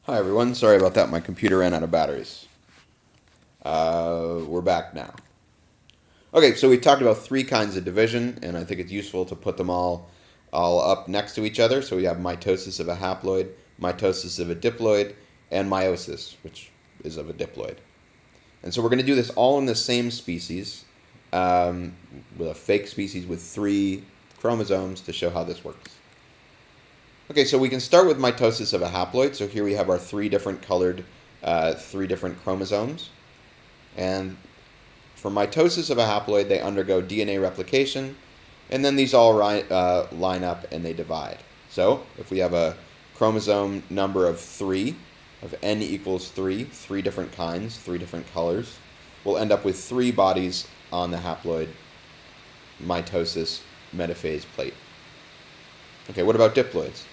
Hi everyone, sorry about that. My computer ran out of batteries. We're back now. Okay, so we talked about three kinds of division, and I think it's useful to put them all up next to each other. So we have mitosis of a haploid, mitosis of a diploid, and meiosis, which is of a diploid. And so we're going to do this all in the same species, with a fake species with three chromosomes to show how this works. Okay, so we can start with mitosis of a haploid. So here we have our three different colored, three different chromosomes. And for mitosis of a haploid, they undergo DNA replication, and then these all line up and they divide. So if we have a chromosome number of 3, of n equals 3, three different kinds, three different colors, we'll end up with 3 bodies on the haploid mitosis metaphase plate. Okay, what about diploids?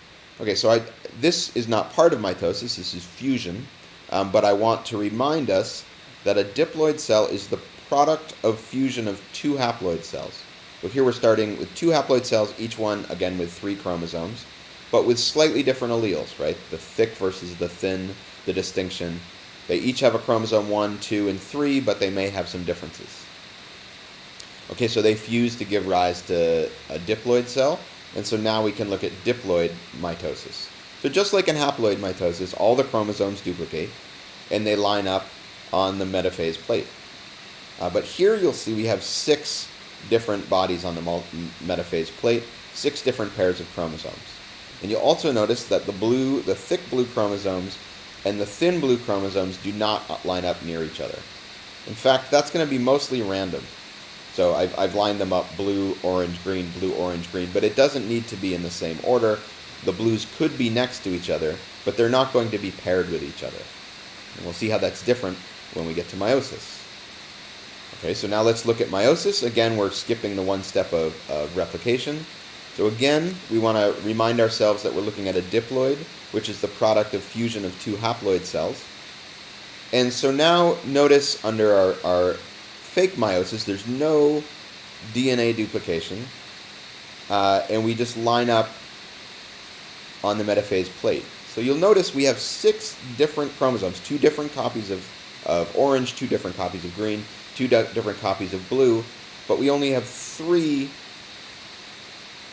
Okay, so this is not part of mitosis, this is fusion, but I want to remind us that a diploid cell is the product of fusion of 2 haploid cells. So here we're starting with 2 haploid cells, each one, again, with 3 chromosomes, but with slightly different alleles, right? The thick versus the thin, the distinction. They each have a chromosome 1, 2, and 3, but they may have some differences. Okay, so they fuse to give rise to a diploid cell. And so now we can look at diploid mitosis. So just like in haploid mitosis, all the chromosomes duplicate, and they line up on the metaphase plate. But here you'll see we have 6 different bodies on the metaphase plate, 6 different pairs of chromosomes. And you'll also notice that the thick blue chromosomes and the thin blue chromosomes do not line up near each other. In fact, that's going to be mostly random. So I've lined them up blue, orange, green, but it doesn't need to be in the same order. The blues could be next to each other, but they're not going to be paired with each other. And we'll see how that's different when we get to meiosis. Okay, so now let's look at meiosis. Again, we're skipping the one step of replication. So again, we want to remind ourselves that we're looking at a diploid, which is the product of fusion of 2 haploid cells. And so now notice under our fake meiosis, there's no DNA duplication, and we just line up on the metaphase plate. So you'll notice we have 6 different chromosomes, 2 different copies of orange, 2 different copies of green, 2 different copies of blue, but we only have 3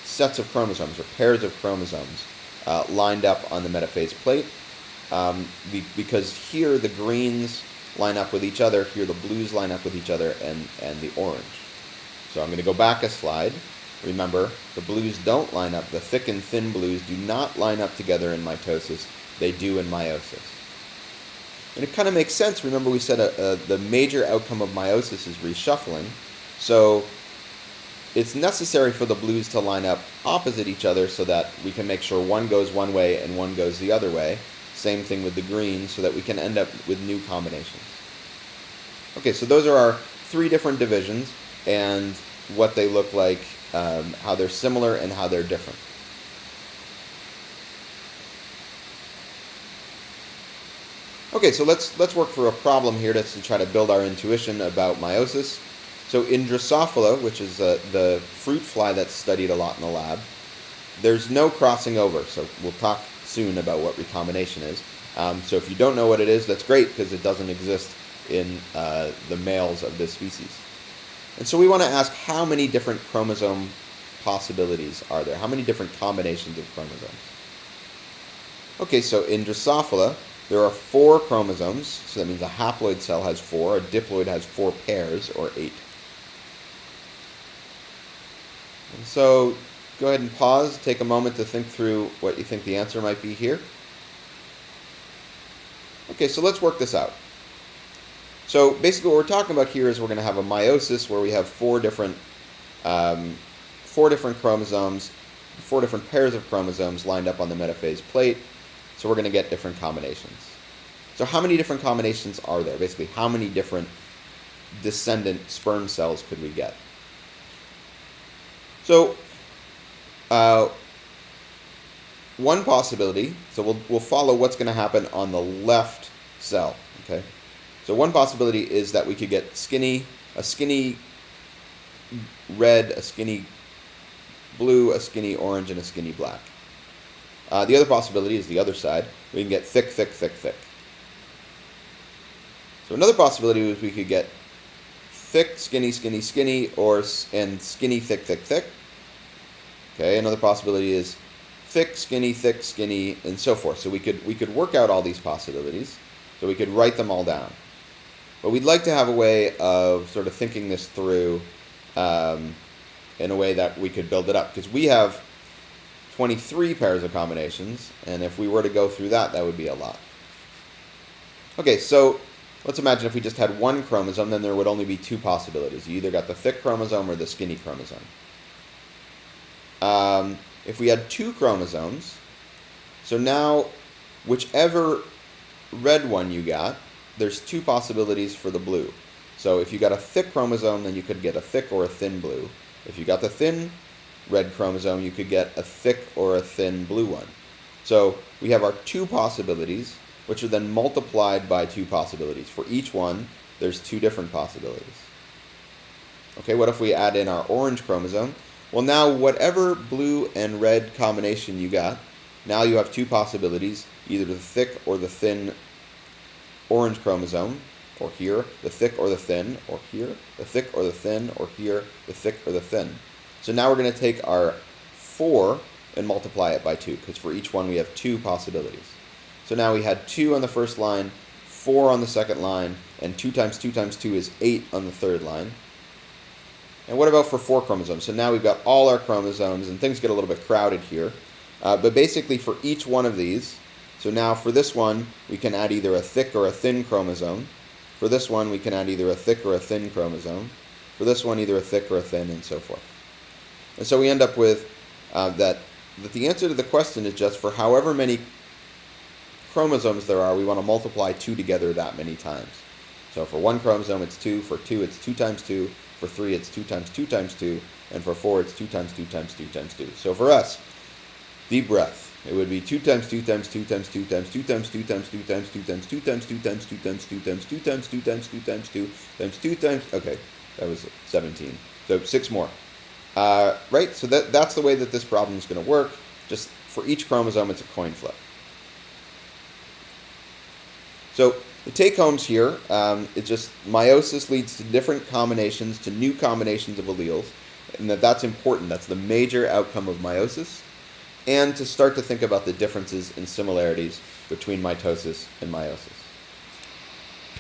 sets of chromosomes, or pairs of chromosomes, lined up on the metaphase plate, because here the greens line up with each other, here the blues line up with each other, and the orange. So I'm going to go back a slide. Remember, the blues don't line up. The thick and thin blues do not line up together in mitosis. They do in meiosis. And it kind of makes sense. Remember, we said the major outcome of meiosis is reshuffling. So it's necessary for the blues to line up opposite each other so that we can make sure one goes one way and one goes the other way. Same thing with the green, so that we can end up with new combinations. Okay, so those are our 3 different divisions and what they look like, how they're similar and how they're different. Okay, so let's work for a problem here to try to build our intuition about meiosis. So in Drosophila, which is the fruit fly that's studied a lot in the lab, there's no crossing over, so we'll talk soon about what recombination is. So if you don't know what it is, that's great, because it doesn't exist in the males of this species. And so we want to ask, how many different chromosome possibilities are there? How many different combinations of chromosomes? Okay, so in Drosophila, there are 4 chromosomes, so that means a haploid cell has 4, a diploid has 4 pairs, or 8. And so go ahead and pause, take a moment to think through what you think the answer might be here. Okay, so let's work this out. So basically what we're talking about here is we're going to have a meiosis where we have 4 different chromosomes, 4 different pairs of chromosomes lined up on the metaphase plate. So we're going to get different combinations. So how many different combinations are there? Basically, how many different descendant sperm cells could we get? So one possibility, so we'll follow what's going to happen on the left cell. Okay, so one possibility is that we could get a skinny red, a skinny blue, a skinny orange, and a skinny black. The other possibility is the other side. We can get thick, thick, thick, thick. So another possibility is we could get thick, skinny, skinny, skinny, and skinny, thick, thick, thick. Okay, another possibility is thick, skinny, and so forth. So we could work out all these possibilities. So we could write them all down. But we'd like to have a way of sort of thinking this through in a way that we could build it up. Because we have 23 pairs of combinations, and if we were to go through that, that would be a lot. Okay, so let's imagine if we just had one chromosome, then there would only be two possibilities. You either got the thick chromosome or the skinny chromosome. If we had two chromosomes, so now whichever red one you got, there's two possibilities for the blue. So if you got a thick chromosome, then you could get a thick or a thin blue. If you got the thin red chromosome, you could get a thick or a thin blue one. So we have our two possibilities, which are then multiplied by two possibilities. For each one, there's two different possibilities. Okay, what if we add in our orange chromosome? Well, now whatever blue and red combination you got, now you have two possibilities, either the thick or the thin orange chromosome, or here, the thick or the thin, or here, the thick or the thin, or here, the thick or the thin. So now we're going to take our 4 and multiply it by 2, because for each one we have two possibilities. So now we had 2 on the first line, 4 on the second line, and 2 times 2 times 2 is 8 on the third line. And what about for 4 chromosomes? So now we've got all our chromosomes, and things get a little bit crowded here. But basically for each one of these, so now for this one, we can add either a thick or a thin chromosome. For this one, we can add either a thick or a thin chromosome. For this one, either a thick or a thin, and so forth. And so we end up with that the answer to the question is just for however many chromosomes there are, we want to multiply 2 together that many times. So for 1 chromosome, it's 2. For 2, it's 2 times 2. For 3, it's 2 times 2 times 2. And for 4, it's 2 times 2 times 2 times 2. So for us, deep breath. It would be 2 times 2 times 2 times 2 times 2 times 2 times 2 times 2 times 2 times 2 times 2 times 2 times 2 times 2 times 2 times 2 times 2 times, okay, that was 17. So 6 more. Right, so that's the way that this problem is going to work. Just for each chromosome, it's a coin flip. So the take-homes here, it's just meiosis leads to different combinations, to new combinations of alleles, and that's important. That's the major outcome of meiosis. And to start to think about the differences and similarities between mitosis and meiosis.